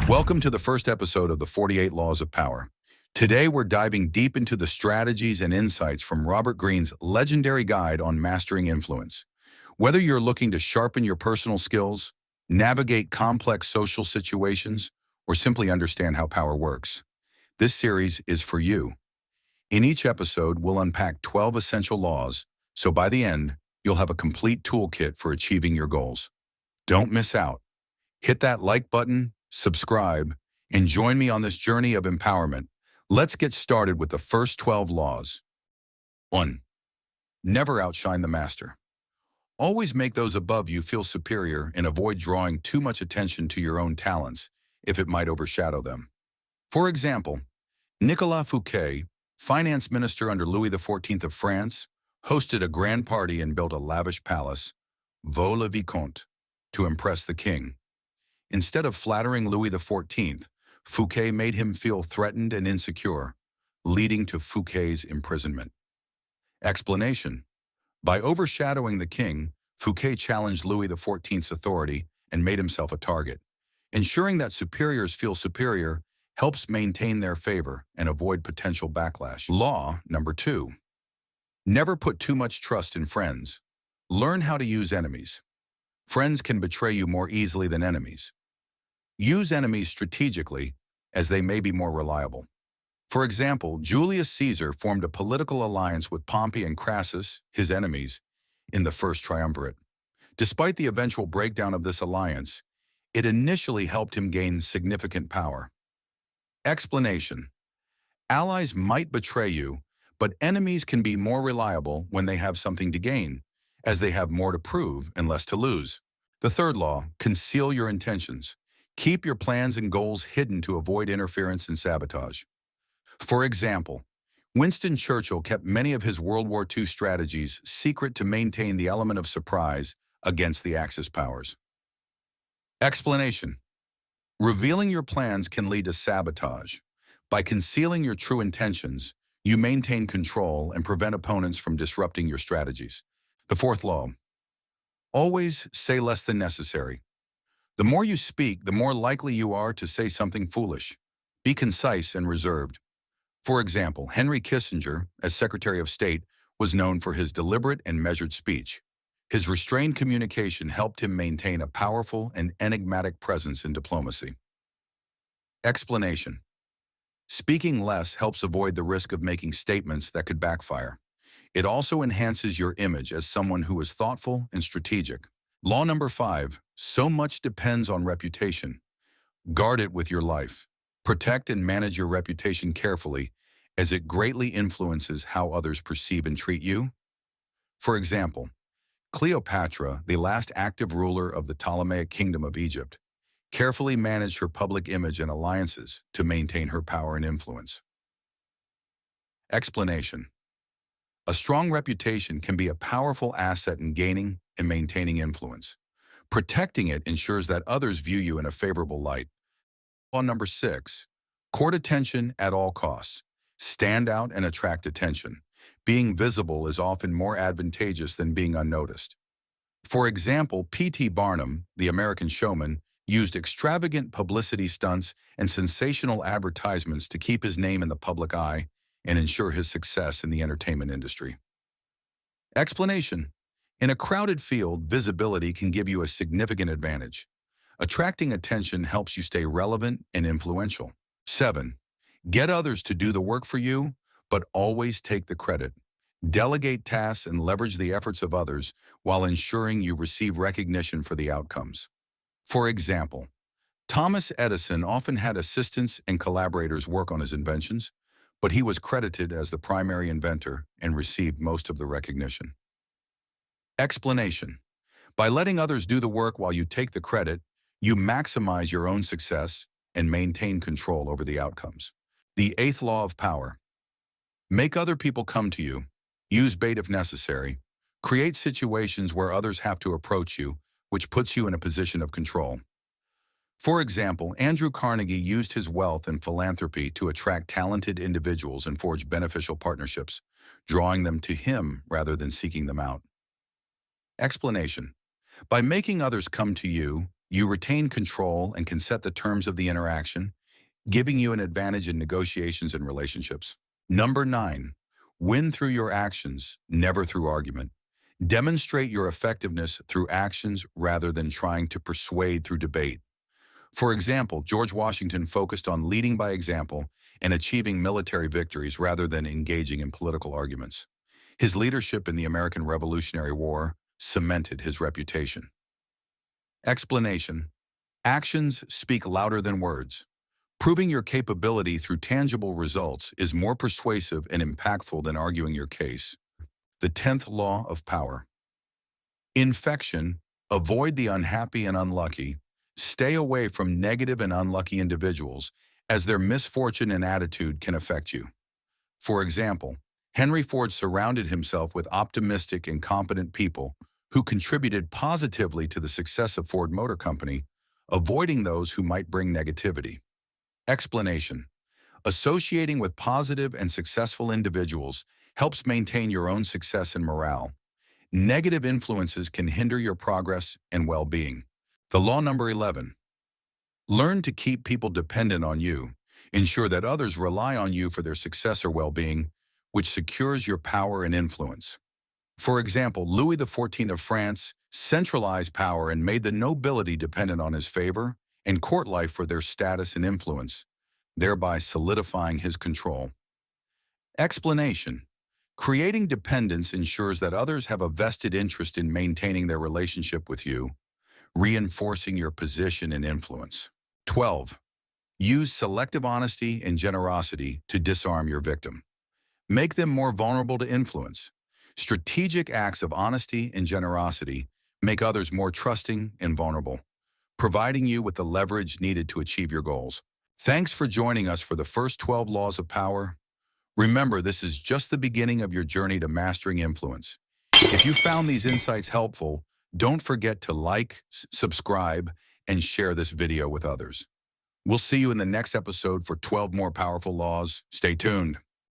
Welcome to the first episode of the 48 Laws of Power. Today, we're diving deep into the strategies and insights from Robert Greene's legendary guide on mastering influence. Whether you're looking to sharpen your personal skills, navigate complex social situations, or simply understand how power works, this series is for you. In each episode, we'll unpack 12 essential laws, so by the end, you'll have a complete toolkit for achieving your goals. Don't miss out. Hit that like button, subscribe, and join me on this journey of empowerment. Let's get started with the first 12 laws. 1. Never outshine the master. Always make those above you feel superior and avoid drawing too much attention to your own talents if it might overshadow them. For example, Nicolas Fouquet, finance minister under Louis XIV of France, hosted a grand party and built a lavish palace, Vaux le Vicomte, to impress the king. Instead of flattering Louis XIV, Fouquet made him feel threatened and insecure, leading to Fouquet's imprisonment. Explanation: by overshadowing the king, Fouquet challenged Louis XIV's authority and made himself a target. Ensuring that superiors feel superior helps maintain their favor and avoid potential backlash. Law number 2. Never put too much trust in friends. Learn how to use enemies. Friends can betray you more easily than enemies. Use enemies strategically, as they may be more reliable. For example, Julius Caesar formed a political alliance with Pompey and Crassus, his enemies, in the First Triumvirate. Despite the eventual breakdown of this alliance, it initially helped him gain significant power. Explanation: allies might betray you, but enemies can be more reliable when they have something to gain, as they have more to prove and less to lose. The third law: conceal your intentions. Keep your plans and goals hidden to avoid interference and sabotage. For example, Winston Churchill kept many of his World War II strategies secret to maintain the element of surprise against the Axis powers. Explanation: revealing your plans can lead to sabotage. By concealing your true intentions, you maintain control and prevent opponents from disrupting your strategies. The fourth law: always say less than necessary. The more you speak, the more likely you are to say something foolish. Be concise and reserved. For example, Henry Kissinger, as Secretary of State, was known for his deliberate and measured speech. His restrained communication helped him maintain a powerful and enigmatic presence in diplomacy. Explanation: speaking less helps avoid the risk of making statements that could backfire. It also enhances your image as someone who is thoughtful and strategic. Law number 5, so much depends on reputation. Guard it with your life. Protect and manage your reputation carefully, as it greatly influences how others perceive and treat you. For example, Cleopatra, the last active ruler of the Ptolemaic Kingdom of Egypt, carefully managed her public image and alliances to maintain her power and influence. Explanation: a strong reputation can be a powerful asset in gaining and maintaining influence. Protecting it ensures that others view you in a favorable light. Law number 6, court attention at all costs. Stand out and attract attention. Being visible is often more advantageous than being unnoticed. For example, P.T. Barnum, the American showman, used extravagant publicity stunts and sensational advertisements to keep his name in the public eye and ensure his success in the entertainment industry. Explanation: in a crowded field, visibility can give you a significant advantage. Attracting attention helps you stay relevant and influential. 7. Get others to do the work for you, but always take the credit. Delegate tasks and leverage the efforts of others while ensuring you receive recognition for the outcomes. For example, Thomas Edison often had assistants and collaborators work on his inventions, but he was credited as the primary inventor and received most of the recognition. Explanation: by letting others do the work while you take the credit, you maximize your own success and maintain control over the outcomes. The 8th law of power: make other people come to you. Use bait if necessary. Create situations where others have to approach you, which puts you in a position of control. For example, Andrew Carnegie used his wealth and philanthropy to attract talented individuals and forge beneficial partnerships, drawing them to him rather than seeking them out. Explanation: by making others come to you, You retain control and can set the terms of the interaction, giving you an advantage in negotiations and relationships. Number 9, win through your actions, never through argument. Demonstrate your effectiveness through actions rather than trying to persuade through debate. For example, George Washington focused on leading by example and achieving military victories rather than engaging in political arguments. His leadership in the American Revolutionary War cemented his reputation. Explanation. Actions speak louder than words. Proving your capability through tangible results is more persuasive and impactful than arguing your case. The 10th law of power. Infection. Avoid the unhappy and unlucky. Stay away from negative and unlucky individuals, as their misfortune and attitude can affect you. For example, Henry Ford surrounded himself with optimistic and competent people who contributed positively to the success of Ford Motor Company, avoiding those who might bring negativity. Explanation. Associating with positive and successful individuals helps maintain your own success and morale. Negative influences can hinder your progress and well-being. The law number 11. Learn to keep people dependent on you. Ensure that others rely on you for their success or well-being, which secures your power and influence. For example, Louis XIV of France centralized power and made the nobility dependent on his favor and court life for their status and influence, thereby solidifying his control. Explanation. Creating dependence ensures that others have a vested interest in maintaining their relationship with you, reinforcing your position and influence. 12. Use selective honesty and generosity to disarm your victim. Make them more vulnerable to influence. Strategic acts of honesty and generosity make others more trusting and vulnerable, providing you with the leverage needed to achieve your goals. Thanks for joining us for the first 12 laws of power. Remember, this is just the beginning of your journey to mastering influence. If you found these insights helpful, don't forget to like, subscribe, and share this video with others. We'll see you in the next episode for 12 more powerful laws. Stay tuned.